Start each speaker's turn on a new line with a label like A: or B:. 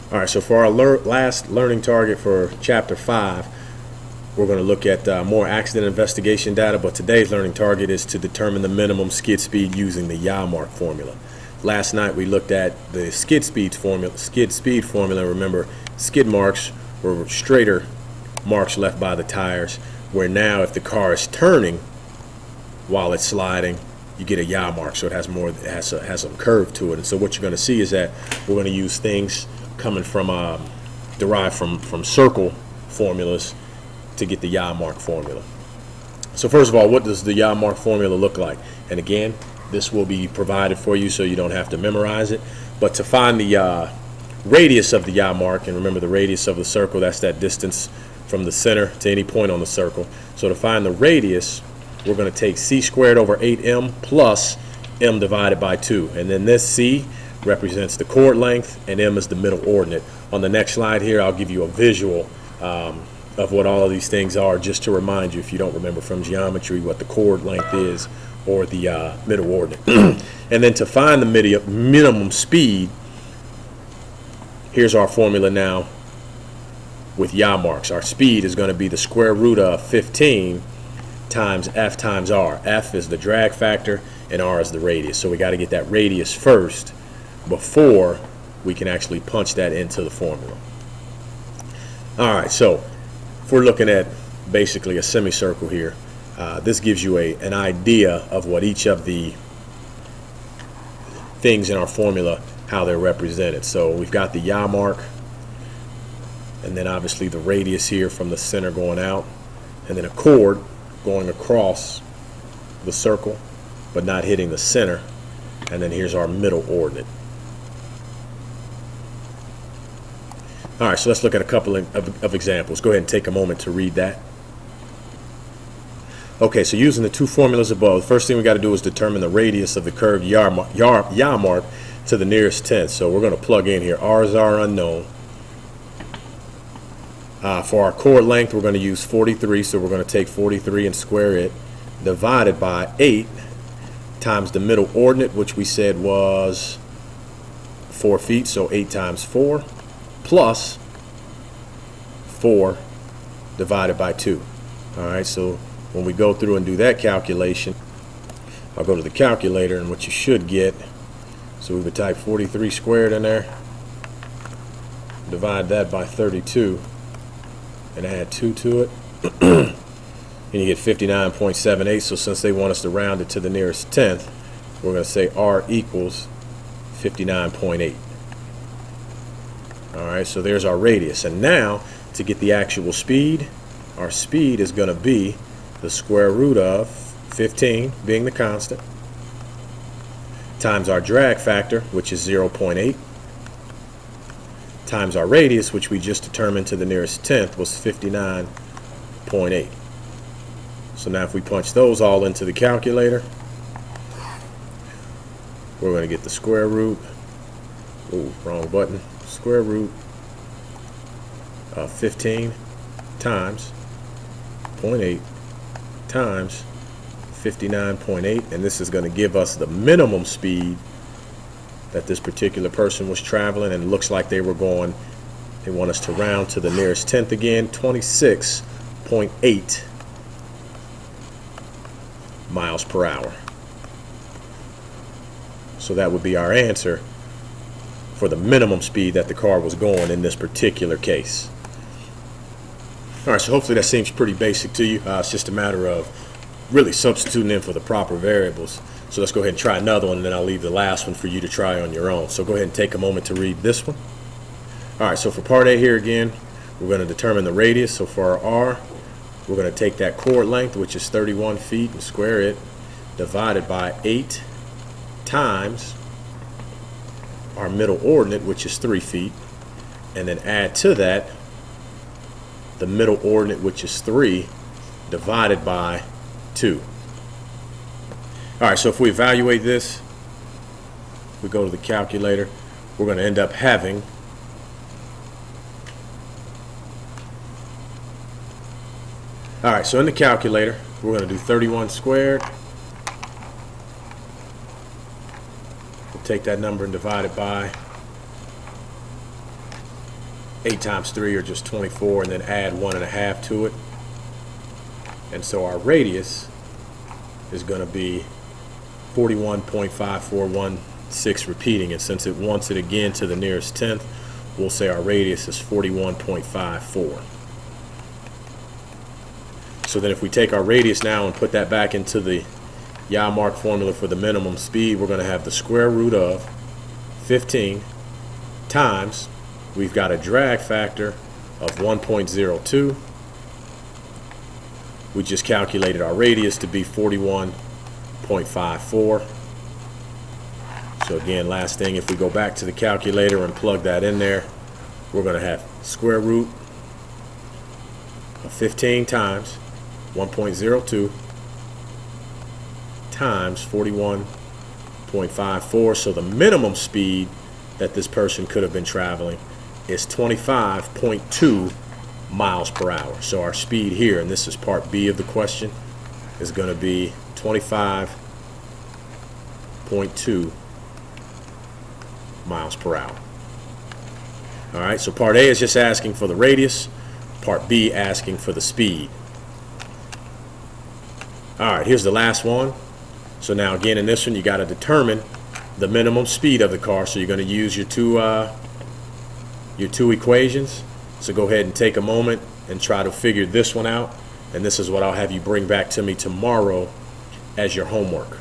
A: All right, so for our last learning target for Chapter 5, we're going to look at more accident investigation data, but today's learning target is to determine the minimum skid speed using the Yamark formula. Last night we looked at the skid speed formula. Remember, skid marks were straighter marks left by the tires, where now if the car is turning while it's sliding, you get a yaw mark, so it has some curve to it. And so what you're going to see is that we're going to use things coming from derived from circle formulas to get the yaw mark formula. So first of all, what does the yaw mark formula look like? And again, this will be provided for you so you don't have to memorize it. But to find the radius of the yaw mark, and remember the radius of the circle, that's that distance from the center to any point on the circle. So to find the radius, we're going to take c squared over 8m plus m divided by 2. And then this c represents the chord length and m is the middle ordinate. On the next slide here, I'll give you a visual of what all of these things are, just to remind you, if you don't remember from geometry, what the chord length is or the middle ordinate. And then to find the minimum speed, here's our formula now with yaw marks. Our speed is going to be the square root of 15 times f times r. F is the drag factor and r is the radius. So we got to get that radius first before we can actually punch that into the formula. All right, so if we're looking at basically a semicircle here, this gives you an idea of what each of the things in our formula, how they're represented. So we've got the yaw mark, and then obviously the radius here from the center going out, and then a chord going across the circle but not hitting the center, and then here's our middle ordinate. All right, so let's look at a couple of examples. Go ahead and take a moment to read that. Okay, so using the two formulas above, the first thing we got to do is determine the radius of the curved yaw mark to the nearest tenth. So we're going to plug in here. R is our unknown. For our chord length, we're going to use 43, so we're going to take 43 and square it, divided by 8 times the middle ordinate, which we said was 4 feet, so 8 times 4, plus 4 divided by 2. All right, so when we go through and do that calculation, I'll go to the calculator, and what you should get, so we would type 43 squared in there, divide that by 32, and add 2 to it, and you get 59.78. So since they want us to round it to the nearest tenth, we're going to say R equals 59.8. All right, so there's our radius. And now to get the actual speed, our speed is going to be the square root of 15, being the constant, times our drag factor, which is 0.8, times our radius, which we just determined to the nearest tenth was 59.8. So now if we punch those all into the calculator, we're going to get the square root, ooh, wrong button, square root of 15 times 0.8 times 59.8, and this is going to give us the minimum speed that this particular person was traveling, and it looks like they want us to round to the nearest tenth again, 26.8 miles per hour. So that would be our answer for the minimum speed that the car was going in this particular case. All right, so hopefully that seems pretty basic to you. It's just a matter of really substituting in for the proper variables. So let's go ahead and try another one, and then I'll leave the last one for you to try on your own. So go ahead and take a moment to read this one. All right, so for part A here again, we're going to determine the radius. So for our R, we're going to take that chord length, which is 31 feet, and square it, divided by 8 times our middle ordinate, which is 3 feet, and then add to that the middle ordinate, which is 3, divided by 2. All right, so if we evaluate this, we go to the calculator, we're going to end up having all right, so in the calculator, we're going to do 31 squared. We'll take that number and divide it by 8 times 3 are just 24, and then add 1.5 to it. And so our radius is going to be 41.5416 repeating. And since it wants it again to the nearest tenth, we'll say our radius is 41.54. So then if we take our radius now and put that back into the Yamark formula for the minimum speed, we're going to have the square root of 15 times, we've got a drag factor of 1.02. We just calculated our radius to be 41.54. So again, last thing, if we go back to the calculator and plug that in there, we're going to have square root of 15 times 1.02 times 41.54. So the minimum speed that this person could have been traveling is 25.2 miles per hour. So our speed here, and this is part B of the question, is going to be 25.2 miles per hour. All right, so part A is just asking for the radius, part B asking for the speed. All right, here's the last one. So now again, in this one, you got to determine the minimum speed of the car. So you're going to use your two equations. So go ahead and take a moment and try to figure this one out. And this is what I'll have you bring back to me tomorrow as your homework.